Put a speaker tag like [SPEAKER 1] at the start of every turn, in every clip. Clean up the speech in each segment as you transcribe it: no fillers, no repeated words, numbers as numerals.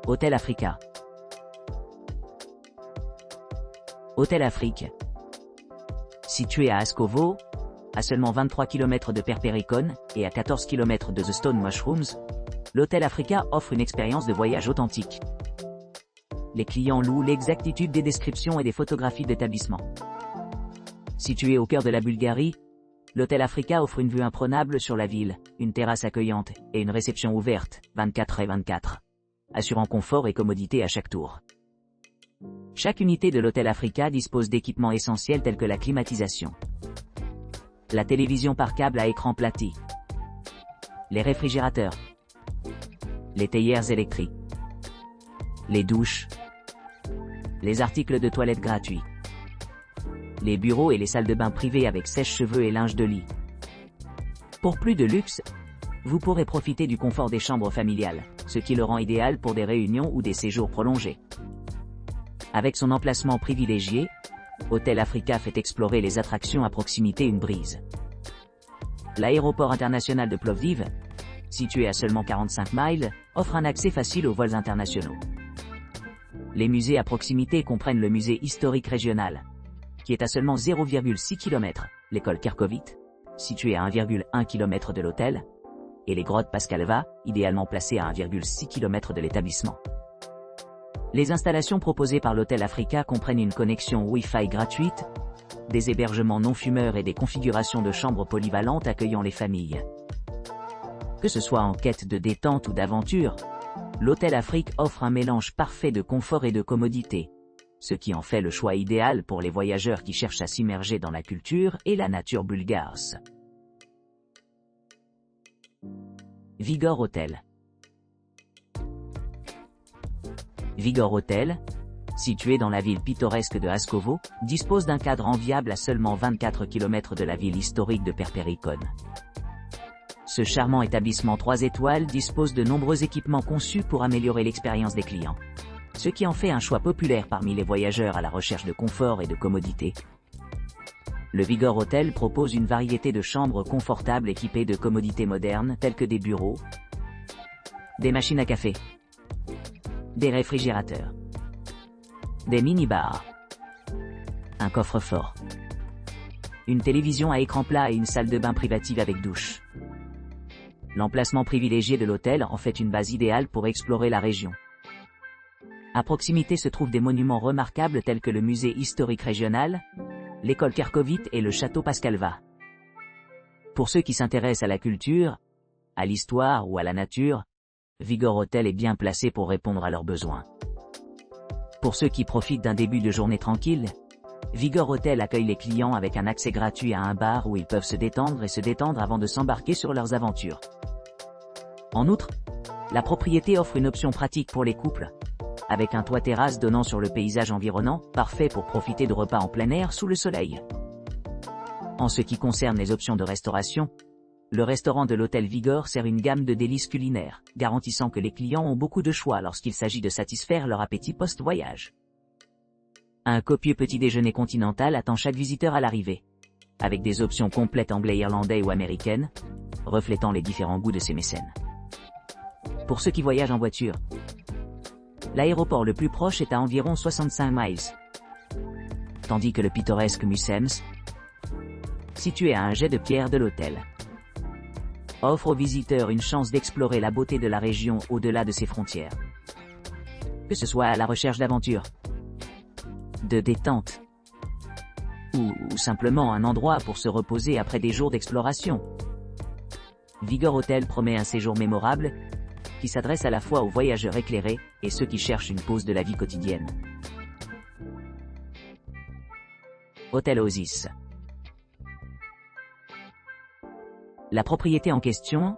[SPEAKER 1] Hôtel Africa. Hôtel Afrique. Situé à Ascovo, à seulement 23 km de Perpericon et à 14 km de The Stone Mushrooms, l'Hôtel Africa offre une expérience de voyage authentique. Les clients louent l'exactitude des descriptions et des photographies d'établissement. Situé au cœur de la Bulgarie, l'Hôtel Africa offre une vue imprenable sur la ville, une terrasse accueillante et une réception ouverte, 24/24, assurant confort et commodité à chaque tour. Chaque unité de l'Hôtel Africa dispose d'équipements essentiels tels que la climatisation, la télévision par câble à écran plati, les réfrigérateurs, les théières électriques, les douches, les articles de toilette gratuits, les bureaux et les salles de bain privées avec sèche-cheveux et linge de lit. Pour plus de luxe, vous pourrez profiter du confort des chambres familiales, ce qui le rend idéal pour des réunions ou des séjours prolongés. Avec son emplacement privilégié, Hôtel Africa fait explorer les attractions à proximité une brise. L'aéroport international de Plovdiv, situé à seulement 45 miles, offre un accès facile aux vols internationaux. Les musées à proximité comprennent le musée historique régional, qui est à seulement 0,6 km, l'école Kerkovit, située à 1,1 km de l'hôtel, et les grottes Pascalva, idéalement placées à 1,6 km de l'établissement. Les installations proposées par l'Hôtel Africa comprennent une connexion Wi-Fi gratuite, des hébergements non-fumeurs et des configurations de chambres polyvalentes accueillant les familles. Que ce soit en quête de détente ou d'aventure, l'Hôtel Afrique offre un mélange parfait de confort et de commodité, ce qui en fait le choix idéal pour les voyageurs qui cherchent à s'immerger dans la culture et la nature bulgare. Vigor Hotel. Vigor Hotel, situé dans la ville pittoresque de Ascovo, dispose d'un cadre enviable à seulement 24 km de la ville historique de Perpericon. Ce charmant établissement 3 étoiles dispose de nombreux équipements conçus pour améliorer l'expérience des clients, ce qui en fait un choix populaire parmi les voyageurs à la recherche de confort et de commodité. Le Vigor Hotel propose une variété de chambres confortables équipées de commodités modernes telles que des bureaux, des machines à café, des réfrigérateurs, des mini-bars, un coffre-fort, une télévision à écran plat et une salle de bain privative avec douche. L'emplacement privilégié de l'hôtel en fait une base idéale pour explorer la région. À proximité se trouvent des monuments remarquables tels que le musée historique régional, l'école Kerkovit et le château Pascalva. Pour ceux qui s'intéressent à la culture, à l'histoire ou à la nature, Vigor Hotel est bien placé pour répondre à leurs besoins. Pour ceux qui profitent d'un début de journée tranquille, Vigor Hotel accueille les clients avec un accès gratuit à un bar où ils peuvent se détendre avant de s'embarquer sur leurs aventures. En outre, la propriété offre une option pratique pour les couples, avec un toit terrasse donnant sur le paysage environnant, parfait pour profiter de repas en plein air sous le soleil. En ce qui concerne les options de restauration, le restaurant de l'hôtel Vigor sert une gamme de délices culinaires, garantissant que les clients ont beaucoup de choix lorsqu'il s'agit de satisfaire leur appétit post-voyage. Un copieux petit déjeuner continental attend chaque visiteur à l'arrivée, avec des options complètes anglais, irlandais ou américaines, reflétant les différents goûts de ses mécènes. Pour ceux qui voyagent en voiture, l'aéroport le plus proche est à environ 65 miles, tandis que le pittoresque Musems, situé à un jet de pierre de l'hôtel, offre aux visiteurs une chance d'explorer la beauté de la région au-delà de ses frontières. Que ce soit à la recherche d'aventure, de détente, ou simplement un endroit pour se reposer après des jours d'exploration, Vigor Hotel promet un séjour mémorable, qui s'adresse à la fois aux voyageurs éclairés et ceux qui cherchent une pause de la vie quotidienne. Hôtel Oasis. La propriété en question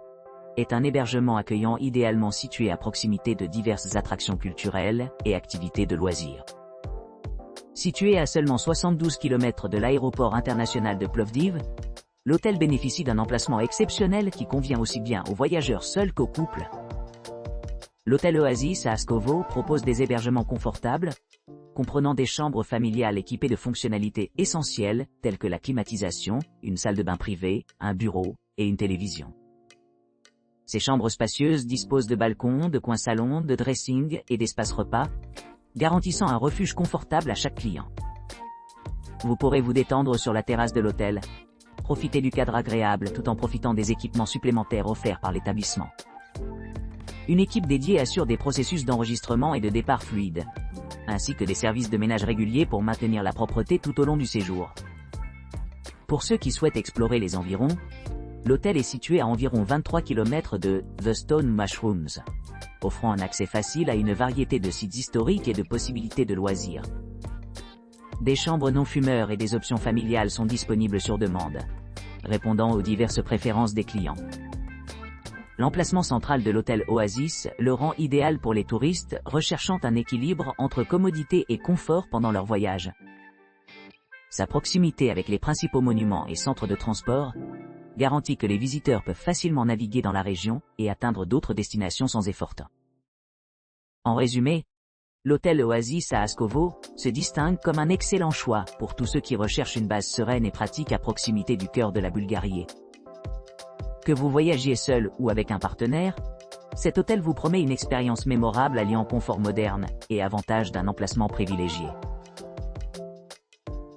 [SPEAKER 1] est un hébergement accueillant idéalement situé à proximité de diverses attractions culturelles et activités de loisirs. Situé à seulement 72 km de l'aéroport international de Plovdiv, l'hôtel bénéficie d'un emplacement exceptionnel qui convient aussi bien aux voyageurs seuls qu'aux couples. L'hôtel Oasis à Ascovo propose des hébergements confortables, comprenant des chambres familiales équipées de fonctionnalités essentielles telles que la climatisation, une salle de bain privée, un bureau et une télévision. Ces chambres spacieuses disposent de balcons, de coins salons, de dressing et d'espaces repas, garantissant un refuge confortable à chaque client. Vous pourrez vous détendre sur la terrasse de l'hôtel, profiter du cadre agréable tout en profitant des équipements supplémentaires offerts par l'établissement. Une équipe dédiée assure des processus d'enregistrement et de départ fluides, ainsi que des services de ménage réguliers pour maintenir la propreté tout au long du séjour. Pour ceux qui souhaitent explorer les environs, l'hôtel est situé à environ 23 km de The Stone Mushrooms, offrant un accès facile à une variété de sites historiques et de possibilités de loisirs. Des chambres non-fumeurs et des options familiales sont disponibles sur demande, répondant aux diverses préférences des clients. L'emplacement central de l'hôtel Oasis le rend idéal pour les touristes recherchant un équilibre entre commodité et confort pendant leur voyage. Sa proximité avec les principaux monuments et centres de transport garantit que les visiteurs peuvent facilement naviguer dans la région et atteindre d'autres destinations sans effort. En résumé, l'hôtel Oasis à Askovo se distingue comme un excellent choix pour tous ceux qui recherchent une base sereine et pratique à proximité du cœur de la Bulgarie. Que vous voyagiez seul ou avec un partenaire, cet hôtel vous promet une expérience mémorable alliant confort moderne et avantage d'un emplacement privilégié.